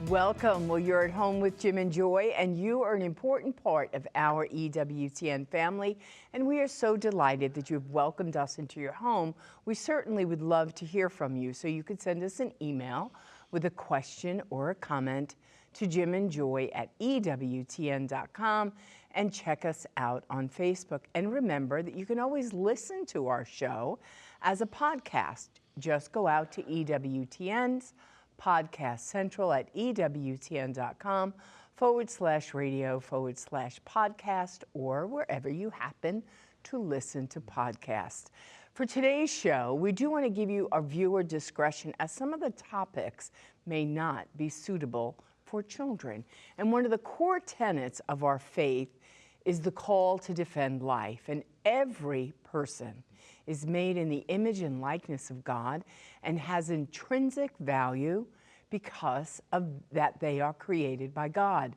Welcome. Well, you're at home with Jim and Joy, and you are an important part of our EWTN family, and we are so delighted that you've welcomed us into your home. We certainly would love to hear from you, so you could send us an email with a question or a comment to jimandjoy@EWTN.com and check us out on Facebook. And remember that you can always listen to our show as a podcast. Just go out to EWTN's Podcast Central at EWTN.com/radio/podcast or wherever you happen to listen to podcasts. For today's show, we do want to give you a viewer discretion as some of the topics may not be suitable for children. And one of the core tenets of our faith is the call to defend life. And every person is made in the image and likeness of God and has intrinsic value because of that they are created by God.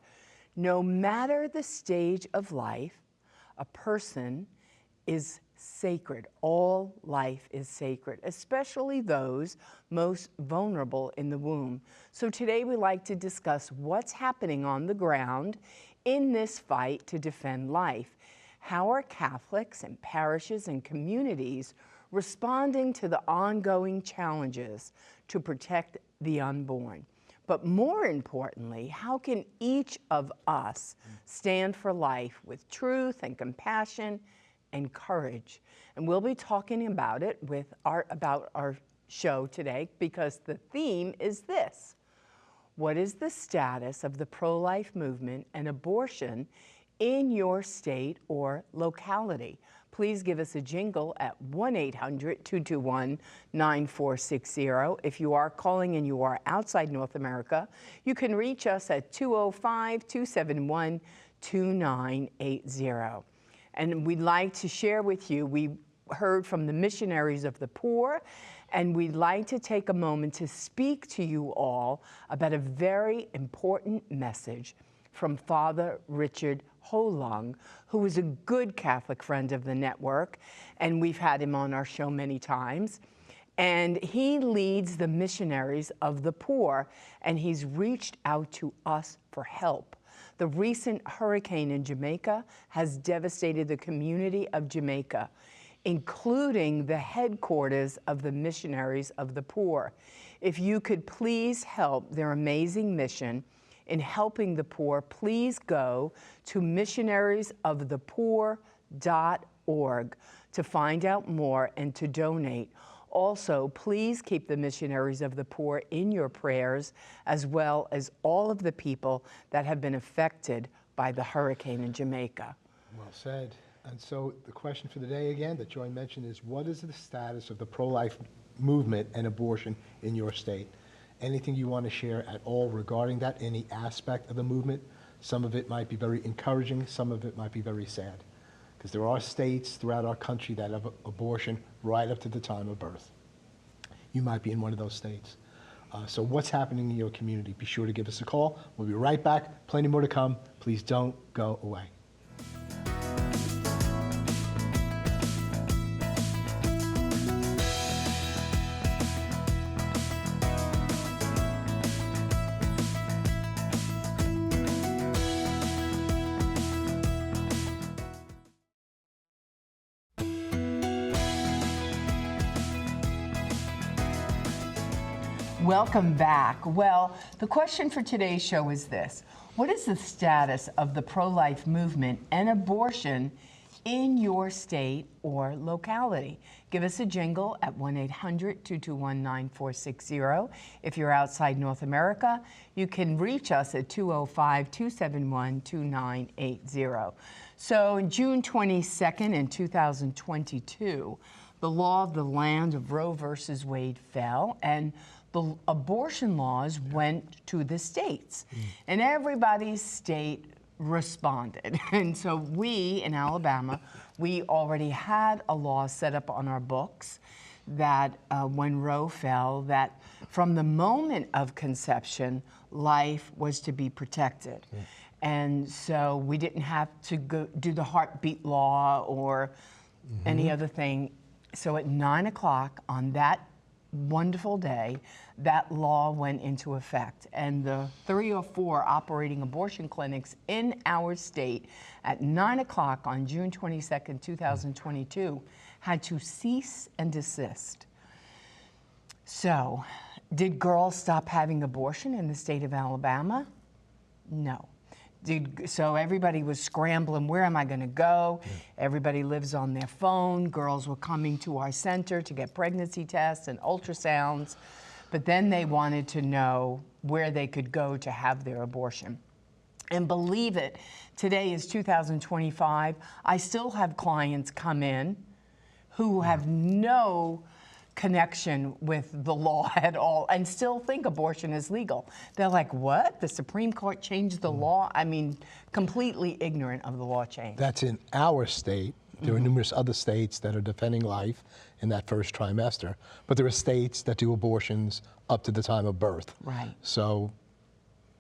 No matter the stage of life, a person is sacred. All life is sacred, especially those most vulnerable in the womb. So today we like to discuss what's happening on the ground in this fight to defend life. How are Catholics and parishes and communities responding to the ongoing challenges to protect the unborn? But more importantly, how can each of us stand for life with truth and compassion and courage? And we'll be talking about it about our show today because the theme is this: what is the status of the pro-life movement and abortion in your state or locality? Please give us a jingle at 1-800-221-9460. If you are calling and you are outside North America, you can reach us at 205-271-2980. And we'd like to share with you, we heard from the missionaries of the poor, and we'd like to take a moment to speak to you all about a very important message from Father Richard Holung, who is a good Catholic friend of the network, and we've had him on our show many times. And he leads the missionaries of the poor, and he's reached out to us for help. The recent hurricane in Jamaica has devastated the community of Jamaica, including the headquarters of the missionaries of the poor. If you could please help their amazing mission in helping the poor, please go to missionariesofthepoor.org to find out more and to donate. Also, please keep the missionaries of the poor in your prayers, as well as all of the people that have been affected by the hurricane in Jamaica. Well said. And so the question for the day again that Joy mentioned is, what is the status of the pro-life movement and abortion in your state? Anything you want to share at all regarding that, any aspect of the movement? Some of it might be very encouraging, some of it might be very sad. Because there are states throughout our country that have abortion right up to the time of birth. You might be in one of those states. So what's happening in your community? Be sure to give us a call. We'll be right back. Plenty more to come. Please don't go away. Welcome back. Well, the question for today's show is this: what is the status of the pro-life movement and abortion in your state or locality? Give us a jingle at 1-800-221-9460. If you're outside North America, you can reach us at 205-271-2980. So on June 22nd in 2022, the law of the land of Roe versus Wade fell, and the abortion laws went to the states, and everybody's state responded. And so we in Alabama, we already had a law set up on our books that when Roe fell, that from the moment of conception, life was to be protected. And so we didn't have to go do the heartbeat law or any other thing. So at 9 o'clock on that wonderful day, that law went into effect. And the 3 or 4 operating abortion clinics in our state at 9 o'clock on June 22nd, 2022, had to cease and desist. So, did girls stop having abortion in the state of Alabama? No. So everybody was scrambling, where am I going to go? Everybody lives on their phone. Girls were coming to our center to get pregnancy tests and ultrasounds, but then they wanted to know where they could go to have their abortion. And believe it, today is 2025. I still have clients come in who have no connection with the law at all and still think abortion is legal. They're like, what? The Supreme Court changed the law? I mean, completely ignorant of the law change. That's in our state. There are numerous other states that are defending life in that first trimester, but there are states that do abortions up to the time of birth. Right. So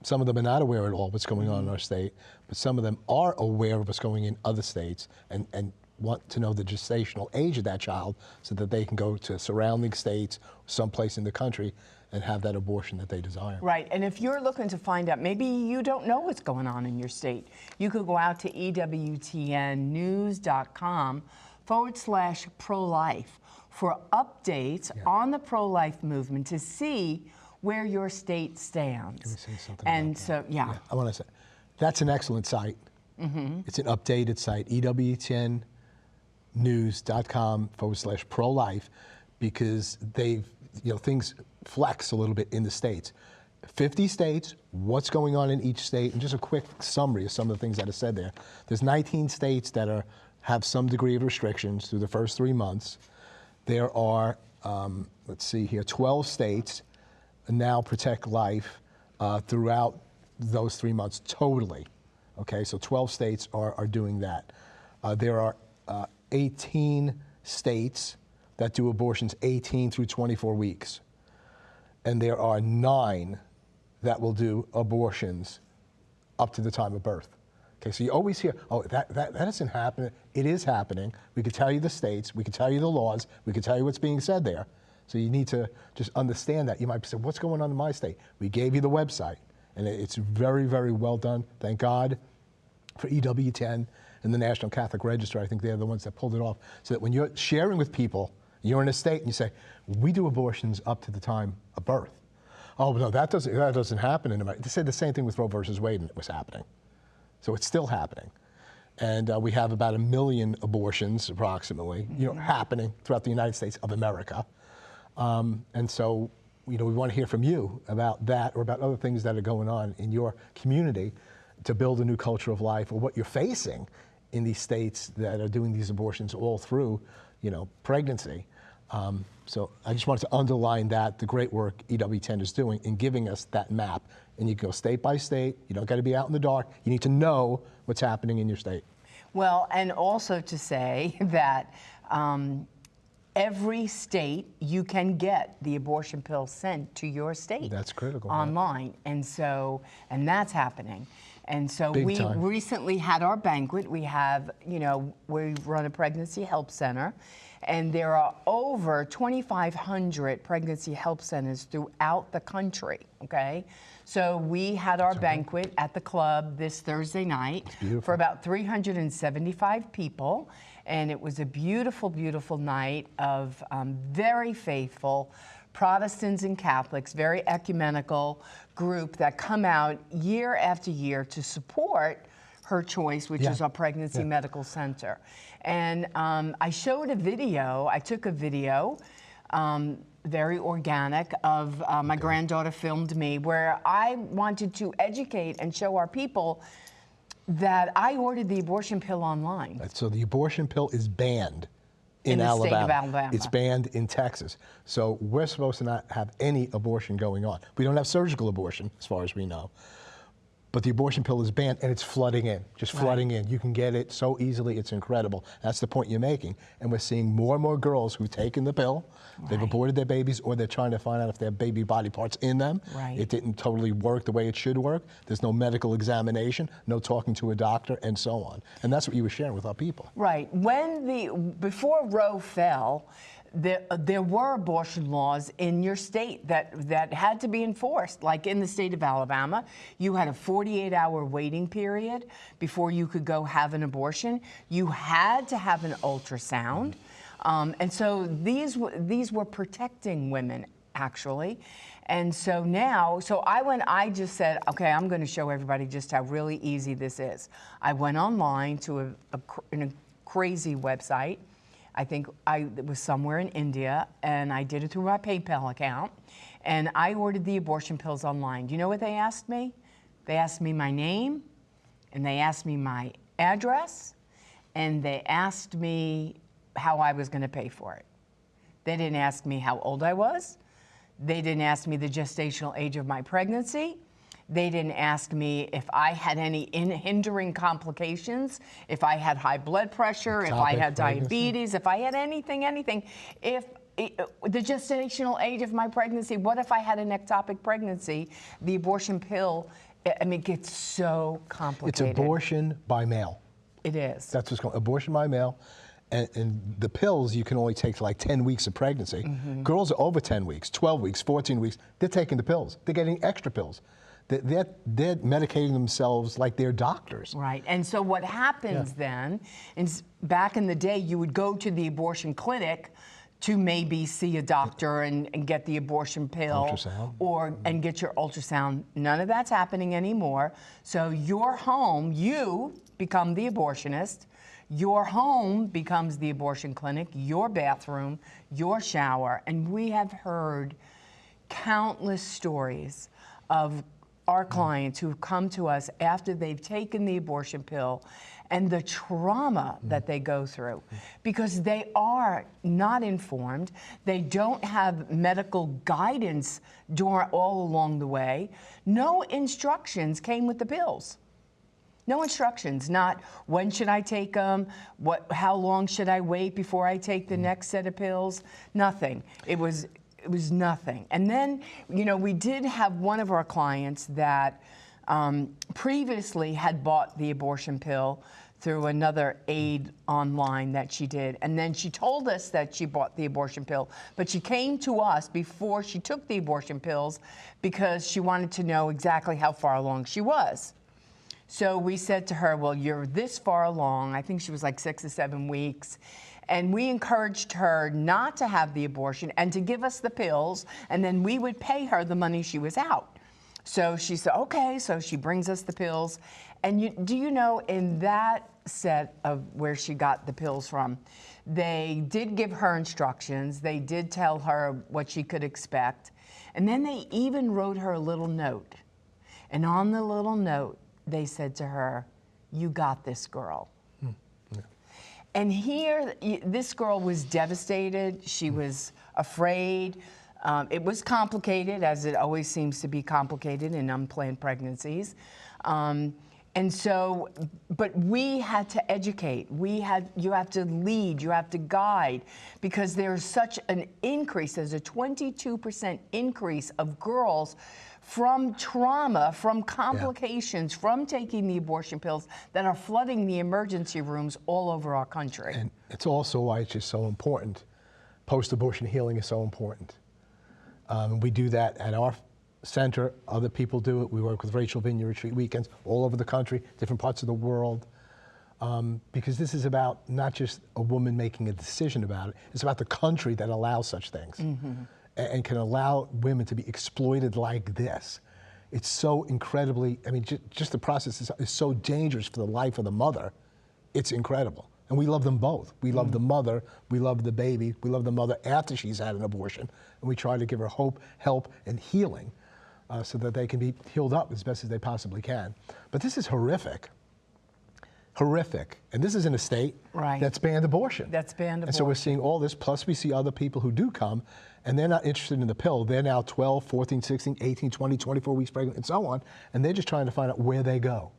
some of them are not aware at all what's going on in our state, but some of them are aware of what's going in other states and want to know the gestational age of that child so that they can go to surrounding states, someplace in the country, and have that abortion that they desire. Right, and if you're looking to find out, maybe you don't know what's going on in your state, you could go out to EWTNnews.com/pro-life for updates on the pro-life movement to see where your state stands. Can we say something And about so, yeah. I want to say, that's an excellent site. It's an updated site, EWTNnews.com/pro-life, because they've, things flex a little bit in the states. 50 states, what's going on in each state, and just a quick summary of some of the things that are said there. There's 19 states that have some degree of restrictions through the first 3 months. There are, let's see here, 12 states now protect life throughout those 3 months totally. Okay, so 12 states are doing that. There are 18 states that do abortions 18 through 24 weeks. And there are 9 that will do abortions up to the time of birth. Okay, so you always hear, oh, that isn't happening. It is happening. We could tell you the states, we could tell you the laws, we could tell you what's being said there. So you need to just understand that. You might say, what's going on in my state? We gave you the website, and it's very, very well done. Thank God for EWTN and the National Catholic Register. I think they're the ones that pulled it off. So that when you're sharing with people, you're in a state and you say, we do abortions up to the time of birth. Oh, no, that doesn't happen in America. They said the same thing with Roe versus Wade, and it was happening. So it's still happening. And we have about 1 million abortions, approximately, happening throughout the United States of America. And so, we want to hear from you about that or about other things that are going on in your community to build a new culture of life, or what you're facing in these states that are doing these abortions all through, pregnancy. So I just wanted to underline that, the great work EWTN is doing in giving us that map. And you go state by state. You don't got to be out in the dark. You need to know what's happening in your state. Well, and also to say that every state, you can get the abortion pill sent to your state. That's critical. Online. And that's happening. And so Big time. Recently had our banquet. We have, we run a pregnancy help center, and there are over 2,500 pregnancy help centers throughout the country, okay? So we had our banquet at the club this Thursday night for about 375 people, and it was a beautiful, beautiful night of very faithful Protestants and Catholics, very ecumenical group that come out year after year to support Her Choice, which is our pregnancy medical center. And I showed a video, I took a video, very organic, of my granddaughter filmed me, where I wanted to educate and show our people that I ordered the abortion pill online. So the abortion pill is banned in the Alabama. state of Alabama. It's banned in Texas. So we're supposed to not have any abortion going on. We don't have surgical abortion, as far as we know. But the abortion pill is banned, and it's flooding in, just flooding in. You can get it so easily, it's incredible. That's the point you're making. And we're seeing more and more girls who've taken the pill, they've aborted their babies, or they're trying to find out if they have baby body parts in them. It didn't totally work the way it should work. There's no medical examination, no talking to a doctor, and so on. And that's what you were sharing with our people. Right. Before Roe fell, there were abortion laws in your state that had to be enforced. Like in the state of Alabama, you had a 48-hour waiting period before you could go have an abortion. You had to have an ultrasound. And so these were protecting women, actually. And so now, I just said, okay, I'm going to show everybody just how really easy this is. I went online to a crazy website. I think it was somewhere in India, and I did it through my PayPal account. And I ordered the abortion pills online. Do you know what they asked me? They asked me my name, and they asked me my address, and they asked me how I was going to pay for it. They didn't ask me how old I was. They didn't ask me the gestational age of my pregnancy. They didn't ask me if I had any hindering complications, if I had high blood pressure, if I had diabetes, if I had anything. If the gestational age of my pregnancy, what if I had an ectopic pregnancy? The abortion pill, I mean, it gets so complicated. It's abortion by mail. It is. That's what's called abortion by mail. And the pills you can only take for like 10 weeks of pregnancy. Girls are over 10 weeks, 12 weeks, 14 weeks. They're taking the pills. They're getting extra pills. They're medicating themselves like they're doctors. Right. And so what happens then is back in the day, you would go to the abortion clinic to maybe see a doctor and get the abortion pill ultrasound. And get your ultrasound. None of that's happening anymore. So your home, you become the abortionist. Your home becomes the abortion clinic, your bathroom, your shower. And we have heard countless stories of our clients who've come to us after they've taken the abortion pill and the trauma that they go through because they are not informed. They don't have medical guidance all along the way. No instructions came with the pills. No instructions, not when should I take them, how long should I wait before I take the next set of pills, nothing. It was nothing. And then, we did have one of our clients that previously had bought the abortion pill through another aid online that she did. And then she told us that she bought the abortion pill, but she came to us before she took the abortion pills because she wanted to know exactly how far along she was. So we said to her, well, you're this far along. I think she was like 6 or 7 weeks. And we encouraged her not to have the abortion and to give us the pills, and then we would pay her the money she was out. So she said, okay, so she brings us the pills. And do you know, in that set of where she got the pills from, they did give her instructions. They did tell her what she could expect. And then they even wrote her a little note. And on the little note, they said to her, you got this, girl. And here, this girl was devastated. She was afraid. It was complicated, as it always seems to be complicated in unplanned pregnancies. And so, but we had to educate. You have to lead, you have to guide, because there's such an increase. There's a 22% increase of girls from trauma, from complications, from taking the abortion pills that are flooding the emergency rooms all over our country. And it's also why it's just so important. Post-abortion healing is so important. We do that at our center. Other people do it. We work with Rachel Vineyard Retreat Weekends all over the country, different parts of the world. Because this is about not just a woman making a decision about it, it's about the country that allows such things. And can allow women to be exploited like this. It's so incredibly, I mean, just the process is so dangerous for the life of the mother. It's incredible. And we love them both. We love the mother, we love the baby, we love the mother after she's had an abortion, and we try to give her hope, help, and healing so that they can be healed up as best as they possibly can. But this is horrific. Horrific. And this is in a state that's banned abortion. That's banned abortion. And so we're seeing all this, plus we see other people who do come, and they're not interested in the pill. They're now 12, 14, 16, 18, 20, 24 weeks pregnant, and so on, and they're just trying to find out where they go.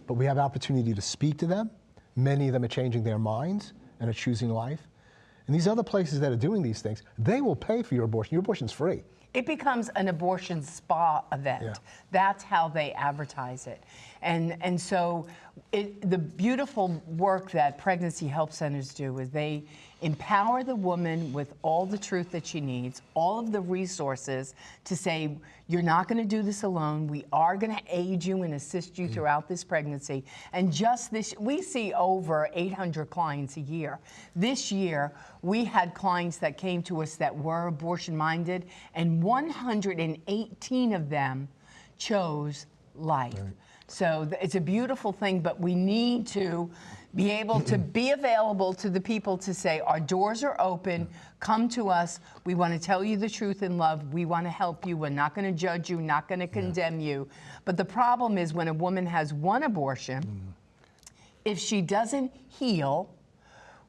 But we have opportunity to speak to them. Many of them are changing their minds and are choosing life. And these other places that are doing these things, they will pay for your abortion. Your abortion's free. It becomes an abortion spa event. Yeah. That's how they advertise it. And so the beautiful work that pregnancy help centers do is they empower the woman with all the truth that she needs, all of the resources to say, you're not going to do this alone. We are going to aid you and assist you throughout this pregnancy. And just this, we see over 800 clients a year. This year, we had clients that came to us that were abortion-minded, and 118 of them chose life. Right. So it's a beautiful thing, but we need to be able to be available to the people to say, our doors are open, come to us, we want to tell you the truth in love, we want to help you, we're not going to judge you, not going to condemn you. But the problem is when a woman has one abortion, if she doesn't heal,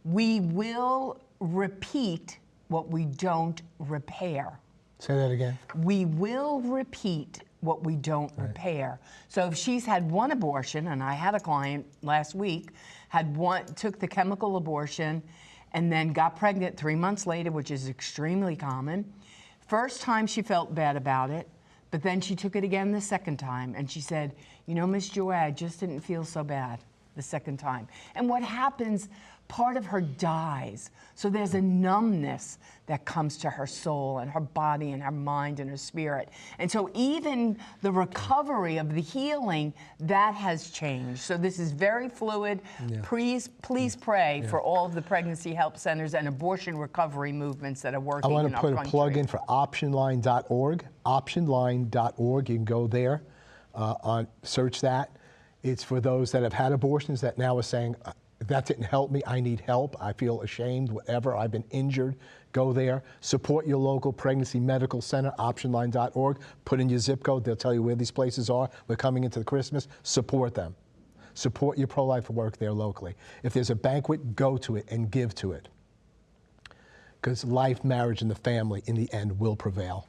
we will repeat what we don't repair. Say that again. We will repeat what we don't repair. So if she's had one abortion, and I had a client last week, took the chemical abortion and then got pregnant 3 months later, which is extremely common. First time she felt bad about it, but then she took it again the second time, and she said, you know, Miss Joy, I just didn't feel so bad the second time. And what happens, part of her dies. So there's a numbness that comes to her soul and her body and her mind and her spirit. And so even the recovery of the healing, that has changed. So this is very fluid. Yeah. Please pray for all of the pregnancy help centers and abortion recovery movements that are working in our country. I want to put a plug in for optionline.org. Optionline.org, you can go there, search that. It's for those that have had abortions that now are saying, that didn't help me, I need help, I feel ashamed, whatever, I've been injured. Go there. Support your local pregnancy medical center, optionline.org. Put in your zip code, they'll tell you where these places are. We're coming into the Christmas, support them. Support your pro-life work there locally. If there's a banquet, go to it and give to it. Because life, marriage, and the family, in the end, will prevail.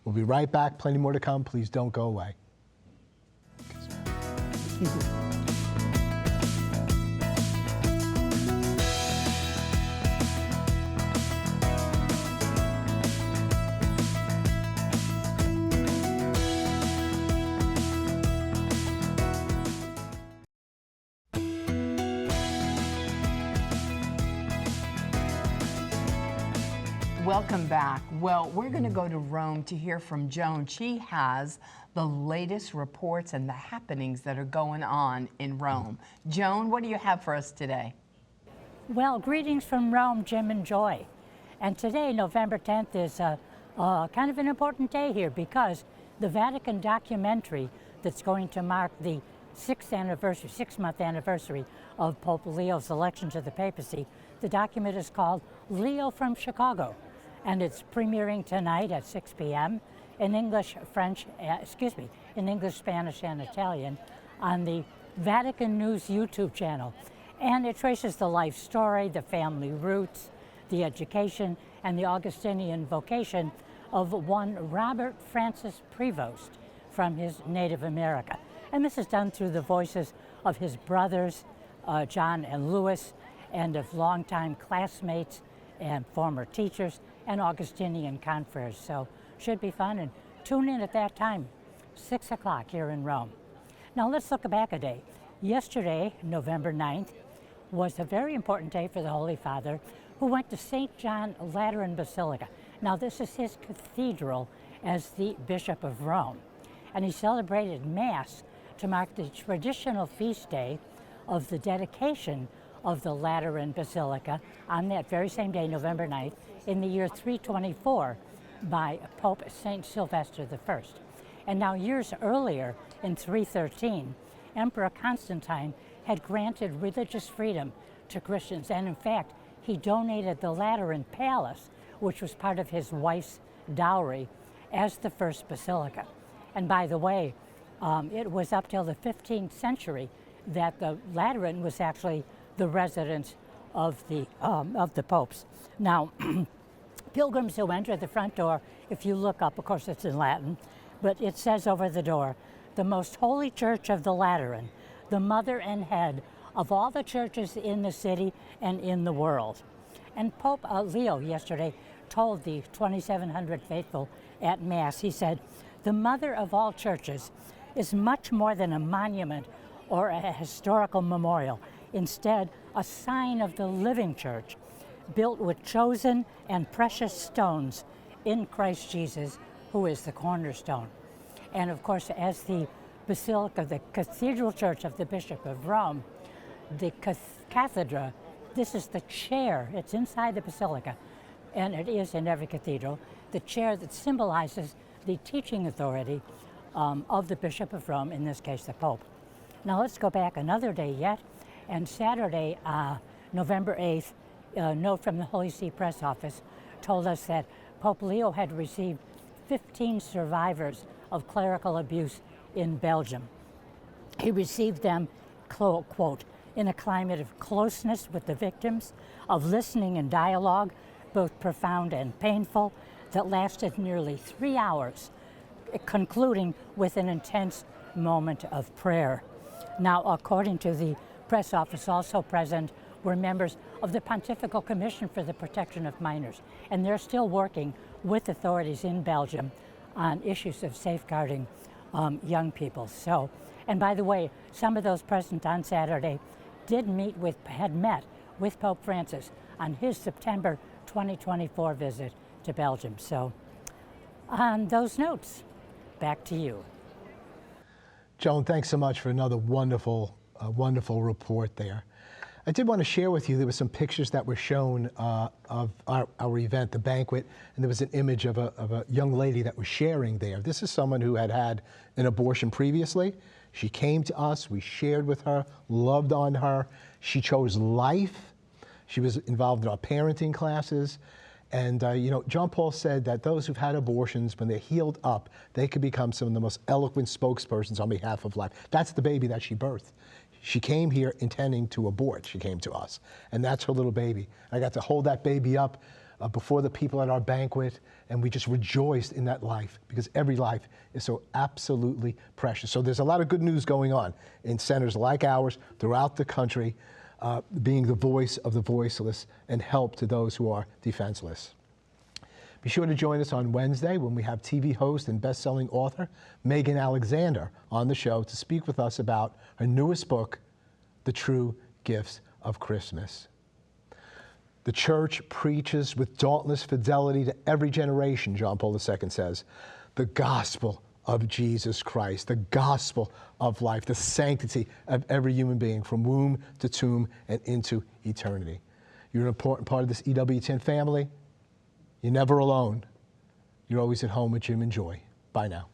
We'll be right back, plenty more to come. Please don't go away. Welcome back. Well, we're going to go to Rome to hear from Joan. She has the latest reports and the happenings that are going on in Rome. Joan, what do you have for us today? Well, greetings from Rome, Jim and Joy. And today, November 10th, is kind of an important day here because the Vatican documentary that's going to mark the six-month anniversary of Pope Leo's election to the papacy, the document is called Leo from Chicago. And it's premiering tonight at 6 p.m. in English, in English, Spanish, and Italian on the Vatican News YouTube channel. And it traces the life story, the family roots, the education, and the Augustinian vocation of one Robert Francis Prevost from his native America. And this is done through the voices of his brothers, John and Louis, and of longtime classmates and former teachers and Augustinian confreres. So should be fun, and tune in at that time, 6 o'clock here in Rome. Now let's look back a day. Yesterday, November 9th, was a very important day for the Holy Father, who went to St. John Lateran Basilica. Now this is his cathedral as the Bishop of Rome. And he celebrated Mass to mark the traditional feast day of the dedication of the Lateran Basilica on that very same day, November 9th, in the year 324 by Pope St. Sylvester I. And now years earlier, in 313, Emperor Constantine had granted religious freedom to Christians, and in fact, he donated the Lateran Palace, which was part of his wife's dowry, as the first basilica. And by the way, it was up till the 15th century that the Lateran was actually the residence of the popes. Now, pilgrims who enter the front door, if you look up, of course it's in Latin, but it says over the door, the most holy church of the Lateran, the mother and head of all the churches in the city and in the world. And Pope Leo yesterday told the 2,700 faithful at Mass, he said, the mother of all churches is much more than a monument or a historical memorial. Instead, a sign of the living church, built with chosen and precious stones in Christ Jesus, who is the cornerstone. And of course, as the Basilica, the Cathedral Church of the Bishop of Rome, the cathedra, this is the chair. It's inside the basilica, and it is in every cathedral, the chair that symbolizes the teaching authority of the Bishop of Rome, in this case, the Pope. Now let's go back another day yet, and Saturday, November 8th, a note from the Holy See Press Office told us that Pope Leo had received 15 survivors of clerical abuse in Belgium. He received them, quote, in a climate of closeness with the victims, of listening and dialogue, both profound and painful, that lasted nearly 3 hours, concluding with an intense moment of prayer. Now, according to the press office, also present were members of the Pontifical Commission for the Protection of Minors, and they're still working with authorities in Belgium on issues of safeguarding young people. So, and by the way, some of those present on Saturday had met with Pope Francis on his September 2024 visit to Belgium. So, on those notes, back to you. Joan, thanks so much for another wonderful report there. I did want to share with you, there were some pictures that were shown of our event, the banquet, and there was an image of a young lady that was sharing there. This is someone who had had an abortion previously. She came to us, we shared with her, loved on her. She chose life. She was involved in our parenting classes. And John Paul said that those who've had abortions, when they're healed up, they could become some of the most eloquent spokespersons on behalf of life. That's the baby that she birthed. She came here intending to abort. She came to us, and that's her little baby. I got to hold that baby up before the people at our banquet, and we just rejoiced in that life, because every life is so absolutely precious. So there's a lot of good news going on in centers like ours throughout the country, being the voice of the voiceless and help to those who are defenseless. Be sure to join us on Wednesday when we have TV host and best-selling author Megan Alexander on the show to speak with us about her newest book, The True Gifts of Christmas. The church preaches with dauntless fidelity to every generation, John Paul II says, the gospel of Jesus Christ, the gospel of life, the sanctity of every human being from womb to tomb and into eternity. You're an important part of this EWTN family. You're never alone. You're always at home with Jim and Joy. Bye now.